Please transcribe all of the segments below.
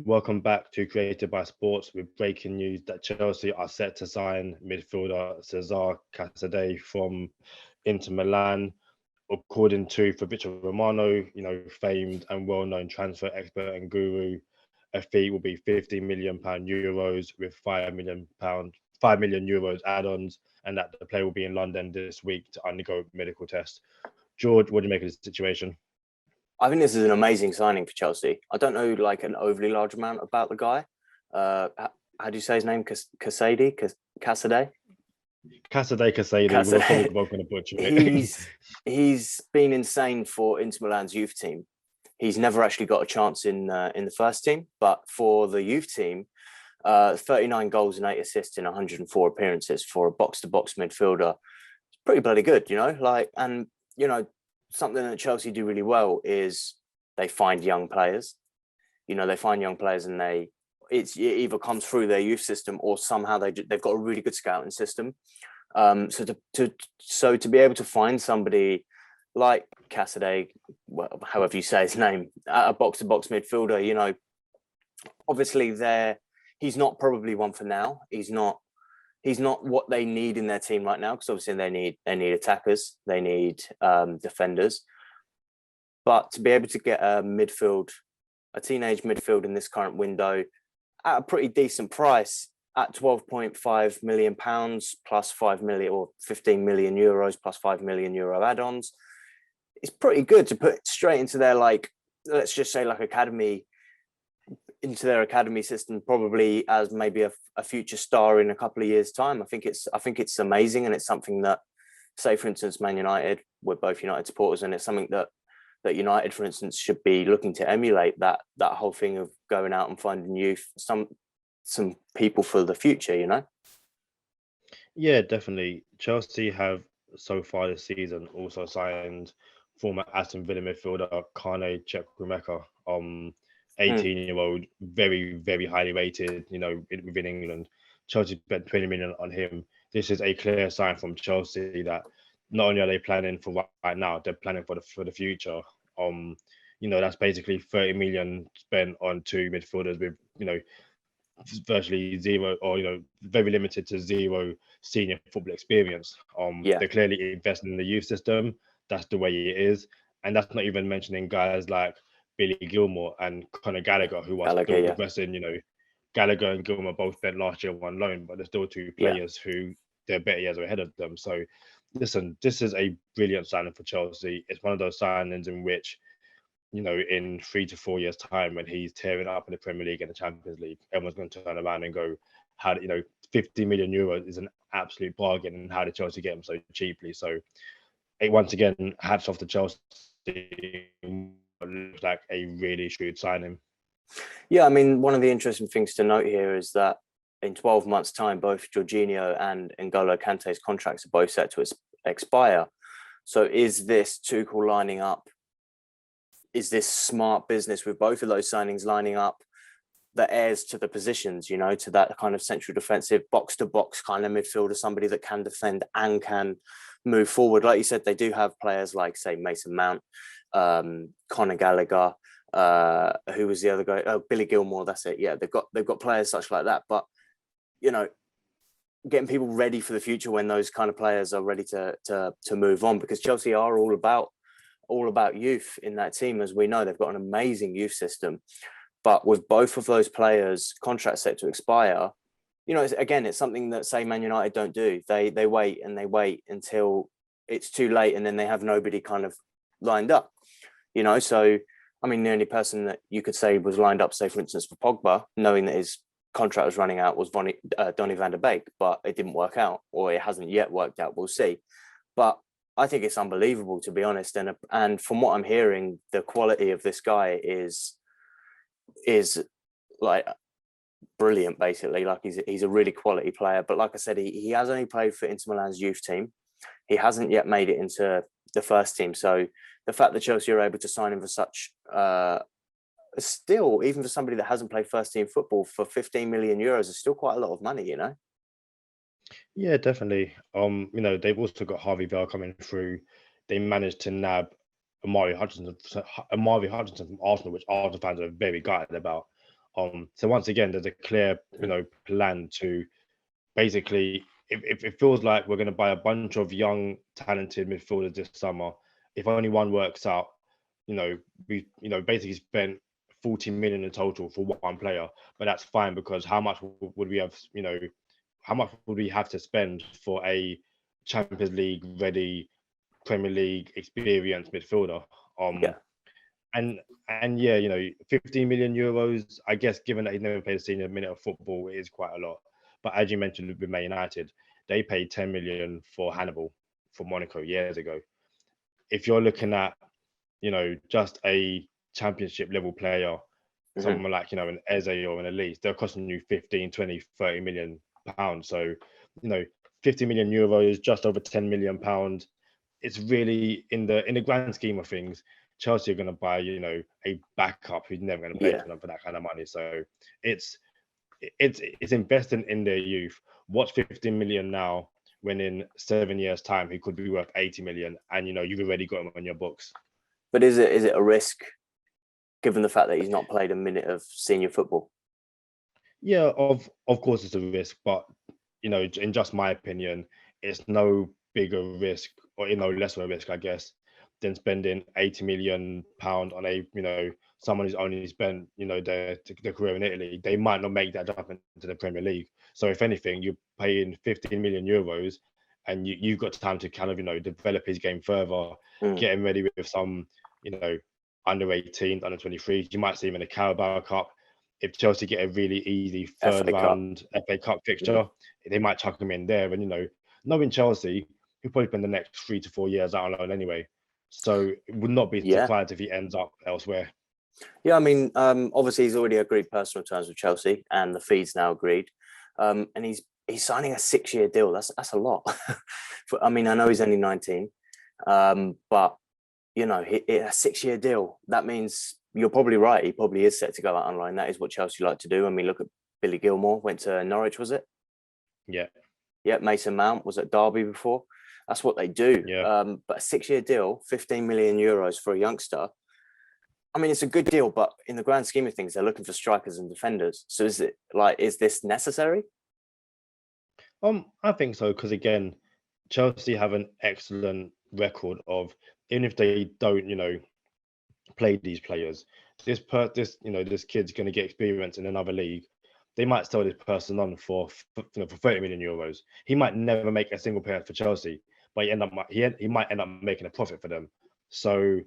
Welcome back to Created by Sports with breaking news that Chelsea are set to sign midfielder CESARE Casadeei from Inter Milan. According to Fabrizio Romano, famed and well-known transfer expert and guru, a fee will be £50 million euros with £5 million add-ons, and that the player will be in London this week to undergo medical tests. George, what do you make of this situation? I think this is an amazing signing for Chelsea. I don't know like an overly large amount about the guy. How do you say his name? Casadei? Casadeei, we're probably Casadei. both going to butcher it. He's been insane for Inter Milan's youth team. He's never actually got a chance in the first team, but for the youth team, 39 goals and 8 assists in 104 appearances for a box-to-box midfielder. It's pretty bloody good, something that Chelsea do really well is they find young players. They find young players and it either comes through their youth system or somehow they've got a really good scouting system. So to be able to find somebody like Casadeei, well, however you say his name, a box-to-box midfielder, obviously he's not probably one for now. He's not what they need in their team right now, because obviously they need attackers, they need defenders. But to be able to get a teenage midfield in this current window at a pretty decent price at £12.5 million plus 5 million or 15 million euros plus 5 million euro add-ons, it's pretty good to put straight into their, let's just say, academy, into their academy system, probably as maybe a future star in a couple of years' time. I think it's amazing, and it's something that, say for instance, Man United, we're both United supporters, and it's something that United, for instance, should be looking to emulate, that whole thing of going out and finding youth, some people for the future. Yeah, definitely. Chelsea have so far this season also signed former Aston Villa midfielder Kane Chukwuemeka, 18-year-old, very, very highly rated, within England. Chelsea spent 20 million on him. This is a clear sign from Chelsea that not only are they planning for right now, they're planning for the future. That's basically 30 million spent on two midfielders with, virtually zero, or very limited to zero senior football experience. They're clearly investing in the youth system. That's the way it is, and that's not even mentioning guys like Billy Gilmore and Conor Gallagher, who are still progressing. Gallagher and Gilmore both spent last year on loan, but they're still two players who they're better years ahead of them. So listen, this is a brilliant signing for Chelsea. It's one of those signings in which, in 3 to 4 years' time, when he's tearing up in the Premier League and the Champions League, everyone's going to turn around and go, €50 million is an absolute bargain, and how did Chelsea get him so cheaply? So, once again, hats off to Chelsea. Looks like a really shrewd signing. Yeah, I mean, one of the interesting things to note here is that in 12 months' time, both Jorginho and N'Golo Kante's contracts are both set to expire. So is this Tuchel lining up? Is this smart business with both of those signings lining up the heirs to the positions, to that kind of central defensive box-to-box kind of midfielder, somebody that can defend and can move forward? Like you said, they do have players like, say, Mason Mount, Conor Gallagher, who was the other guy? Oh, Billy Gilmore. That's it. Yeah, they've got players such like that. But getting people ready for the future when those kind of players are ready to move on, because Chelsea are all about youth in that team. As we know, they've got an amazing youth system. But with both of those players' contracts set to expire, it's something that, say, Man United don't do. They wait until it's too late, and then they have nobody kind of lined up. So I mean, the only person that you could say was lined up, say for instance, for Pogba, knowing that his contract was running out, was Donny van der Beek, but it didn't work out, or it hasn't yet worked out. We'll see. But I think it's unbelievable, to be honest. And from what I'm hearing, the quality of this guy is like brilliant, basically. Like he's a really quality player. But like I said, he has only played for Inter Milan's youth team. He hasn't yet made it into the first team. So the fact that Chelsea are able to sign him for such, still, even for somebody that hasn't played first team football, for 15 million euros is still quite a lot of money, Yeah, definitely. They've also got Harvey Bell coming through. They managed to nab Amari Hutchinson from Arsenal, which Arsenal fans are very gutted about. So once again, there's a clear, plan to basically, if it feels like we're going to buy a bunch of young, talented midfielders this summer, if only one works out, we, basically spent 40 million in total for one player, but that's fine because how much would we have, how much would we have to spend for a Champions League ready, Premier League experienced midfielder? Yeah. And yeah, 15 million euros, I guess, given that he's never played a senior minute of football, it is quite a lot. But as you mentioned with Man United, they paid 10 million for Hannibal for Monaco years ago. If you're looking at, just a championship level player, someone like, an Eze or an Elise, they're costing you 15, 20, 30 million pounds. So, 50 million euros, just over 10 million pounds. It's really in the grand scheme of things, Chelsea are going to buy, a backup who's never going to play for them for that kind of money. So it's investing in their youth. What's 15 million now when in 7 years' time he could be worth 80 million, and you've already got him on your books. But is it a risk, given the fact that he's not played a minute of senior football? Yeah, of course it's a risk, but in just my opinion, it's no bigger risk, or less of a risk, I guess, than spending 80 million pound on a someone who's only spent their career in Italy. They might not make that jump into the Premier League. So if anything, you're paying 15 million euros, and you've got time to kind of develop his game further, get him ready with some under 18s, under 23s. You might see him in the Carabao Cup. If Chelsea get a really easy third round FA Cup fixture, they might chuck him in there. And knowing Chelsea, he'll probably spend the next 3 to 4 years out on loan anyway. So it would not be surprised if he ends up elsewhere. Yeah, I mean, obviously he's already agreed personal terms with Chelsea, and the fee's now agreed. And he's signing a 6-year deal. That's a lot. I mean, I know he's only 19, but a 6-year deal. That means you're probably right. He probably is set to go out on loan. That is what Chelsea like to do. I mean, look at Billy Gilmore, went to Norwich, was it? Yeah. Yeah, Mason Mount was at Derby before. That's what they do. Yeah. But a 6-year deal, 15 million euros for a youngster. I mean, it's a good deal, but in the grand scheme of things, they're looking for strikers and defenders. So is this necessary? I think so, because again, Chelsea have an excellent record of, even if they don't, play these players, this kid's going to get experience in another league. They might sell this person on for 30 million euros. He might never make a single appearance for Chelsea, but he might end up making a profit for them. So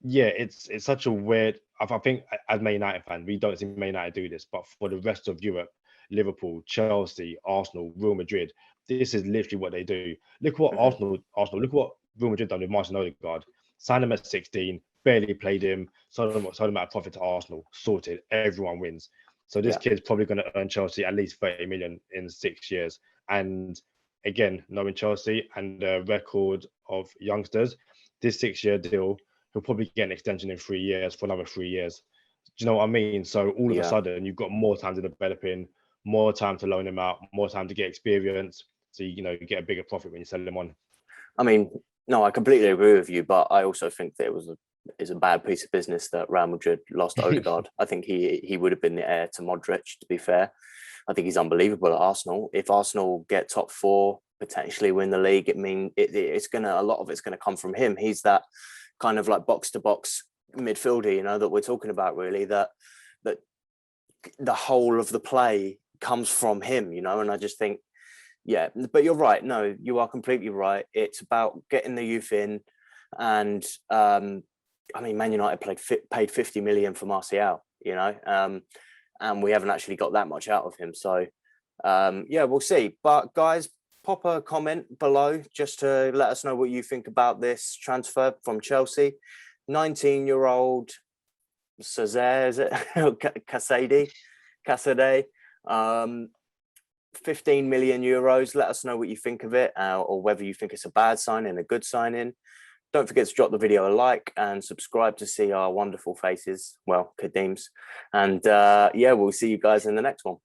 yeah, it's such a weird. I think as Man United fan, we don't see Man United do this, but for the rest of Europe, Liverpool, Chelsea, Arsenal, Real Madrid, this is literally what they do. Look what Arsenal. Look what Real Madrid done with Martin Odegaard. Signed him at 16, barely played him, sold him at a profit to Arsenal. Sorted. Everyone wins. So this kid's probably going to earn Chelsea at least 30 million in 6 years. And again, knowing Chelsea and the record of youngsters, this 6-year deal, he'll probably get an extension in 3 years for another 3 years. Do you know what I mean? So all of a sudden, you've got more time to develop him, more time to loan him out, more time to get experience. So you get a bigger profit when you sell him on. I mean, no, I completely agree with you, but I also think that it's a bad piece of business that Real Madrid lost Odegaard. I think he would have been the heir to Modric, to be fair. I think he's unbelievable at Arsenal. If Arsenal get top 4, potentially win the league, a lot of it's gonna come from him. He's that kind of like box to box midfielder, that we're talking about, really, that the whole of the play comes from him, and I just think, yeah, but you're right. No, you are completely right. It's about getting the youth in, and I mean, Man United paid 50 million for Martial, and we haven't actually got that much out of him. So, yeah, we'll see. But guys, pop a comment below just to let us know what you think about this transfer from Chelsea. 19-year-old CESARE, is it? Casadei. 15 million euros. Let us know what you think of it, or whether you think it's a bad signing, a good signing. Don't forget to drop the video a like and subscribe to see our wonderful faces. Well, Kadim's. And yeah, we'll see you guys in the next one.